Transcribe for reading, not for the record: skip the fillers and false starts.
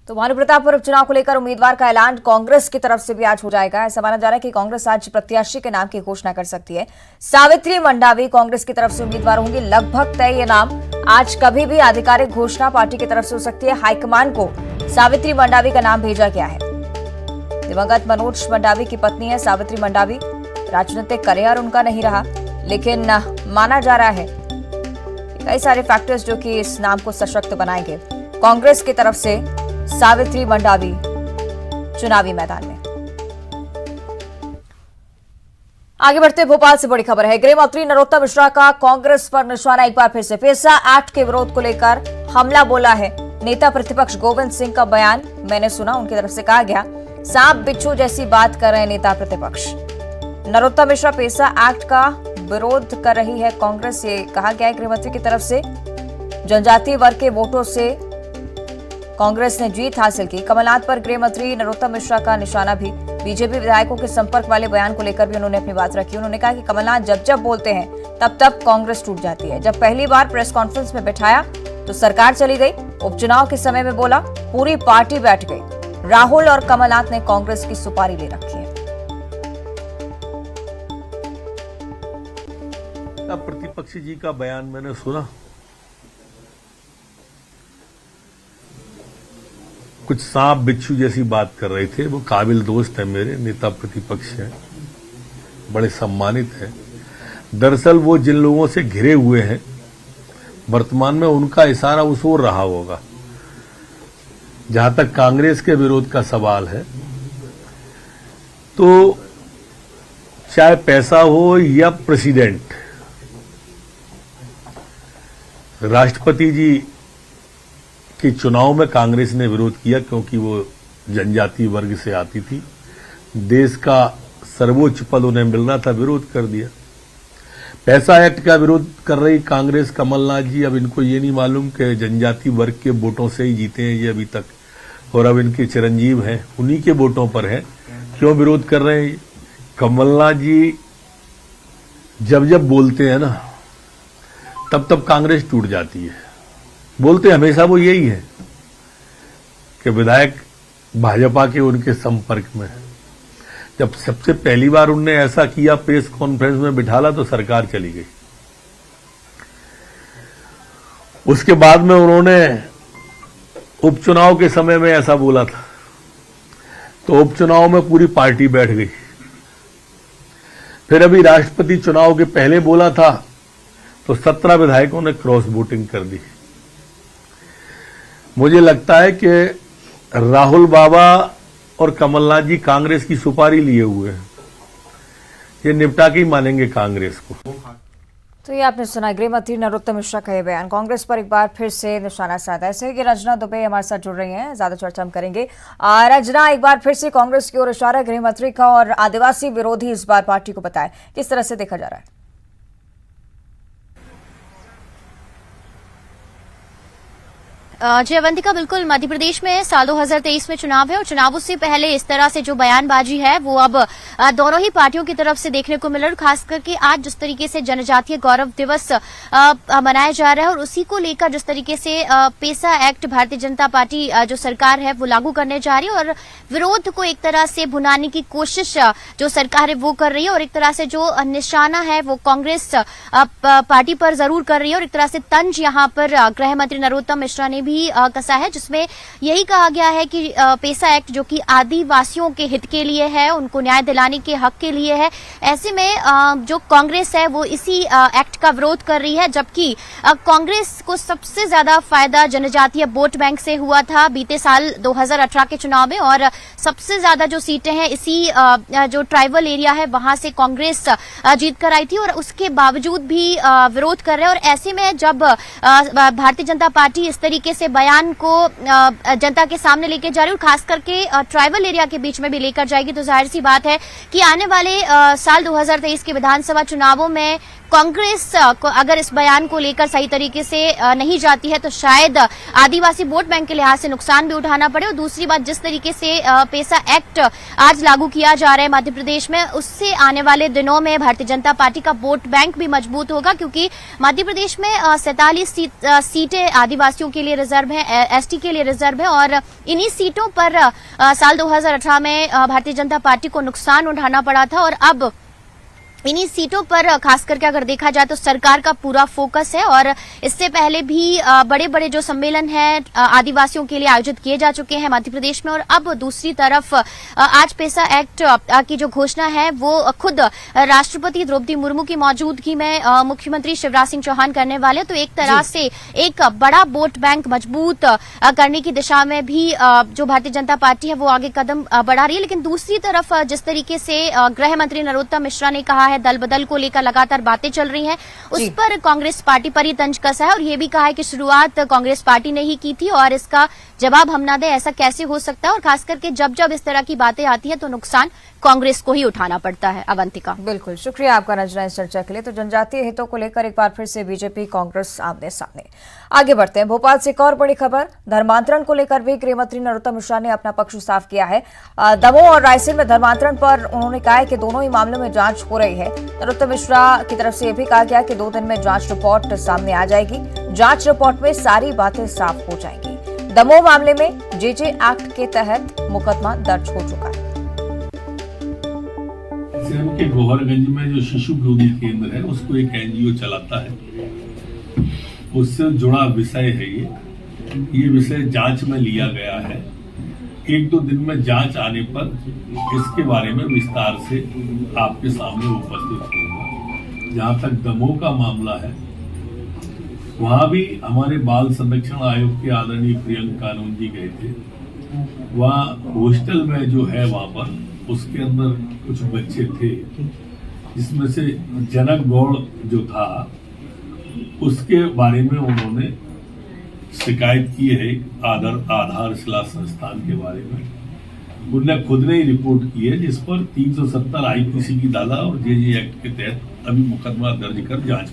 तो भानु प्रतापपुर उपचुनाव को लेकर उम्मीदवार का ऐलान कांग्रेस की तरफ से भी आज हो जाएगा। ऐसा माना जा रहा है कि कांग्रेस आज प्रत्याशी के नाम की घोषणा कर सकती है। सावित्री मंडावी कांग्रेस की तरफ से उम्मीदवार होंगी। लगभग तय ये नाम आज कभी भी आधिकारिक घोषणा पार्टी की तरफ से हो सकती है। हाईकमान को सावित्री मंडावी का नाम भेजा गया है। दिवंगत मनोज मंडावी की पत्नी है सावित्री मंडावी। राजनीतिक करियर उनका नहीं रहा, लेकिन माना जा रहा है कई सारे फैक्टर्स जो कि इस नाम को सशक्त बनाएंगे। कांग्रेस की तरफ से सावित्री मंडावी चुनावी मैदान में। आगे बढ़ते भोपाल से बड़ी खबर है। गृह मंत्री नरोत्तम मिश्रा का कांग्रेस पर निशाना एक बार फिर से। पेसा एक्ट के विरोध को लेकर हमला बोला है नेता प्रतिपक्ष गोविंद सिंह का बयान मैंने सुना। उनकी तरफ से कहा गया सांप बिच्छू जैसी बात कर रहे हैं नेता प्रतिपक्ष। नरोत्तम मिश्रा पेसा एक्ट का विरोध कर रही है कांग्रेस, ये कहा गया है गृह मंत्री की तरफ से। जनजातीय वर्ग के वोटों से कांग्रेस ने जीत हासिल की। कमलनाथ पर गृह मंत्री नरोत्तम मिश्रा का निशाना भी। बीजेपी विधायकों के संपर्क वाले बयान को लेकर भी उन्होंने अपनी बात रखी। उन्होंने कहा कि कमलनाथ जब जब बोलते हैं तब तब कांग्रेस टूट जाती है। जब पहली बार प्रेस कॉन्फ्रेंस में बैठाया तो सरकार चली गई। उपचुनाव के समय में बोला पूरी पार्टी बैठ गई। राहुल और कमलनाथ ने कांग्रेस की सुपारी ले रखी है। प्रतिपक्षी जी का बयान मैंने सुना। कुछ सांप बिच्छू जैसी बात कर रहे थे। वो काबिल दोस्त है, मेरे नेता प्रतिपक्ष हैं, बड़े सम्मानित हैं। दरअसल वो जिन लोगों से घिरे हुए हैं वर्तमान में, उनका इशारा उस ओर रहा होगा। जहां तक कांग्रेस के विरोध का सवाल है, तो चाहे पैसा हो या प्रेसिडेंट, राष्ट्रपति जी के चुनाव में कांग्रेस ने विरोध किया क्योंकि वो जनजातीय वर्ग से आती थी। देश का सर्वोच्च पद उन्हें मिल रहा था, विरोध कर दिया। पैसा एक्ट का विरोध कर रही कांग्रेस, कमलनाथ जी, अब इनको ये नहीं मालूम कि जनजातीय वर्ग के वोटों से ही जीते हैं ये अभी तक, और अब इनके चिरंजीव हैं, उन्हीं के वोटों पर है। क्यों विरोध कर रहे हैं? कमलनाथ जी जब जब बोलते हैं ना तब तब कांग्रेस टूट जाती है। बोलते हमेशा वो यही है कि विधायक भाजपा के उनके संपर्क में। जब सबसे पहली बार उनने ऐसा किया, प्रेस कॉन्फ्रेंस में बिठाला, तो सरकार चली गई। उसके बाद में उन्होंने उपचुनाव के समय में ऐसा बोला था, तो उपचुनाव में पूरी पार्टी बैठ गई। फिर अभी राष्ट्रपति चुनाव के पहले बोला था तो 17 विधायकों ने क्रॉस वोटिंग कर दी। मुझे लगता है कि राहुल बाबा और कमलनाथ जी कांग्रेस की सुपारी लिए हुए हैं। ये निपटा के ही मानेंगे कांग्रेस को। तो ये आपने सुना गृह मंत्री नरोत्तम मिश्रा का ये बयान। कांग्रेस पर एक बार फिर से निशाना साधा। ऐसे कि रंजना दुबे हमारे साथ जुड़ रही हैं, ज्यादा चर्चा हम करेंगे। रंजना, एक बार फिर से कांग्रेस की ओर इशारा गृह मंत्री का, और आदिवासी विरोधी इस बार पार्टी को बताए, किस तरह से देखा जा रहा है? जी अवंतिका, बिल्कुल मध्य प्रदेश में साल 2023 में चुनाव है और चुनावों से पहले इस तरह से जो बयानबाजी है वो अब दोनों ही पार्टियों की तरफ से देखने को मिल रहा है। खास करके आज जिस तरीके से जनजातीय गौरव दिवस मनाया जा रहा है और उसी को लेकर जिस तरीके से पेसा एक्ट भारतीय जनता पार्टी जो सरकार है वो लागू करने जा रही है और विरोध को एक तरह से भुनाने की कोशिश जो सरकार है वो कर रही है, और एक तरह से जो निशाना है वो कांग्रेस पार्टी पर जरूर कर रही है। और एक तरह से तंज यहाँ पर गृह मंत्री नरोत्तम मिश्रा ने भी कसा है, जिसमें यही कहा गया है कि पेसा एक्ट जो कि आदिवासियों के हित के लिए है, उनको न्याय दिलाने के हक के लिए है। ऐसे में जो कांग्रेस है वो इसी एक्ट का विरोध कर रही है, जबकि कांग्रेस को सबसे ज्यादा फायदा जनजातीय वोट बैंक से हुआ था बीते साल 2018 के चुनाव में, और सबसे ज्यादा जो सीटें हैं इसी जो ट्राइबल एरिया है वहां से कांग्रेस जीत कर आई थी, और उसके बावजूद भी विरोध कर रहे हैं। और ऐसे में जब भारतीय जनता पार्टी इस तरीके से बयान को जनता के सामने लेके जा रही है और खास करके ट्राइबल एरिया के बीच में भी लेकर जाएगी, तो जाहिर सी बात है कि आने वाले साल 2023 के विधानसभा चुनावों में कांग्रेस अगर इस बयान को लेकर सही तरीके से नहीं जाती है तो शायद आदिवासी वोट बैंक के लिहाज से नुकसान भी उठाना पड़े। और दूसरी बात, जिस तरीके से पेसा एक्ट आज लागू किया जा रहा है मध्य प्रदेश में, उससे आने वाले दिनों में भारतीय जनता पार्टी का वोट बैंक भी मजबूत होगा, क्योंकि मध्य प्रदेश में 47 सीटें आदिवासियों के लिए रिजर्व है, एसटी के लिए रिजर्व है, और इन्हीं सीटों पर साल 2018 में भारतीय जनता पार्टी को नुकसान उठाना पड़ा था। और अब इन्हीं सीटों पर खास करके अगर देखा जाए तो सरकार का पूरा फोकस है। और इससे पहले भी बड़े बड़े जो सम्मेलन हैं आदिवासियों के लिए आयोजित किए जा चुके हैं मध्य प्रदेश में। और अब दूसरी तरफ आज पेसा एक्ट की जो घोषणा है वो खुद राष्ट्रपति द्रौपदी मुर्मू की मौजूदगी में मुख्यमंत्री शिवराज सिंह चौहान करने वाले। तो एक तरह से एक बड़ा वोट बैंक मजबूत करने की दिशा में भी जो भारतीय जनता पार्टी है वो आगे कदम बढ़ा रही है। लेकिन दूसरी तरफ जिस तरीके से गृह मंत्री नरोत्तम मिश्रा ने कहा है, दल बदल को लेकर लगातार बातें चल रही हैं, उस पर कांग्रेस पार्टी पर ही तंज कसा है। और ये भी कहा है कि शुरुआत कांग्रेस पार्टी ने ही की थी और इसका जवाब हम ना दें, ऐसा कैसे हो सकता है। और खास करके जब जब इस तरह की बातें आती हैं तो नुकसान कांग्रेस को ही उठाना पड़ता है। अवंतिका, बिल्कुल शुक्रिया आपका रंजना इस चर्चा के लिए। तो जनजातीय हितों को लेकर एक बार फिर से बीजेपी कांग्रेस आमने सामने। आगे बढ़ते हैं, भोपाल से एक और बड़ी खबर। धर्मांतरण को लेकर भी गृह मंत्री नरोत्तम मिश्रा ने अपना पक्ष साफ किया है। दमोह और रायसेन में धर्मांतरण पर उन्होंने कहा है कि दोनों ही मामलों में जांच हो रही है। नरोत्तम मिश्रा की तरफ से यह भी कहा गया कि 2 दिन में जांच रिपोर्ट सामने आ जाएगी। जांच रिपोर्ट में सारी बातें साफ हो जाएंगी। दमोह मामले में जेजे एक्ट के तहत मुकदमा दर्ज हो चुका है। सिर्फ के गोहरगंज में जो शिशु विरोधी केंद्र है उसको एक एनजीओ चलाता है, उससे जुड़ा विषय है ये विषय जांच में लिया गया है। 1-2 दिन में जांच आने पर इसके बारे में विस्तार से आपके सामने उपस्थित होगा। जहां तक दमोह का मामला है, वहां भी हमारे बाल संरक्षण आयोग के आदरणीय प्रियंक कानून जी गए थे। वहां हॉस्टल में जो है वहां पर उसके अंदर कुछ बच्चे थे, जिसमें से जनक गौड़ जो था उसके बारे में उन्होंने शिकायत की है आधारशिला संस्थान के बारे में। उन्होंने खुद ने ही रिपोर्ट की है, जिस पर 370 आईपीसी की धारा और जेजे एक्ट के तहत अभी मुकदमा दर्ज कर जांच